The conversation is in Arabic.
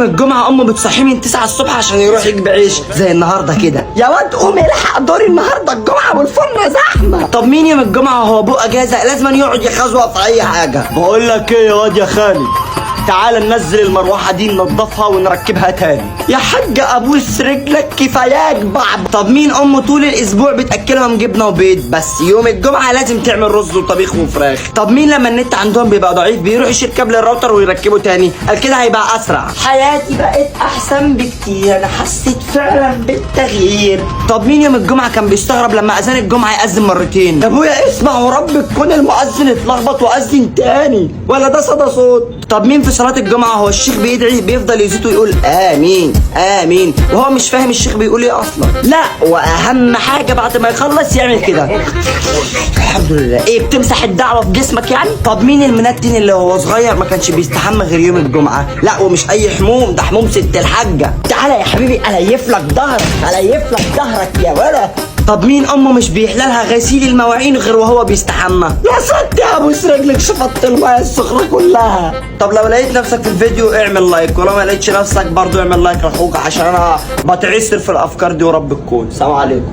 يوم الجمعه امه بتصحيه من 9 الصبح عشان يروح يجيب عيش زي النهارده كده. يا واد قوم الحق دوري النهارده الجمعه والفرن زحمه. طب مين يوم الجمعه هو ابوه اجازه لازم يقعد يخزوق في اي حاجه. بقول لك ايه يا واد يا خالد، تعال ننزل المروحه دي ننضفها ونركبها تاني. يا حاج ابوس رجلك كفاياك بعض. طب مين امه طول الاسبوع بتاكلهم جبنه وبيض بس يوم الجمعه لازم تعمل رز وطبيخ وفراخ؟ طب مين لما النت عندهم بيبقى ضعيف بيروح يشيل كابل الراوتر ويركبه تاني؟ قال كده هيبقى اسرع. حياتي بقت احسن بكتير، انا حسيت فعلا بالتغيير. طب مين يوم الجمعه كان بيستغرب لما اذان الجمعه يأذن مرتين؟ يا ابويا اسمع ورب تكون المؤذن اتلخبط واذن تاني ولا ده صدى صوت. طب مين في صلاه الجمعه هو الشيخ بيدعي بيفضل يزيد ويقول امين امين وهو مش فاهم الشيخ بيقول ايه اصلا؟ لا واهم حاجه بعد ما يخلص يعمل كده الحمد لله. ايه بتمسح الدعوه في جسمك يعني؟ طب مين المنتن اللي هو صغير ما كانش بيستحمى غير يوم الجمعه؟ لا ومش اي حموم، ده حموم ست الحاجه. تعالى يا حبيبي اليف لك ظهرك اليف لك ظهرك يا ولد. طب مين امه مش بيحلالها غسيل المواعين غير وهو بيستحمى؟ يا ستي ابوس رجلك شفطت الميه السخنه كلها. طب لو لقيت نفسك في الفيديو اعمل لايك، ولو ما لقيتش نفسك برضو اعمل لايك لاخوك عشان انا بتعسر في الافكار دي ورب الكون. سلام عليكم.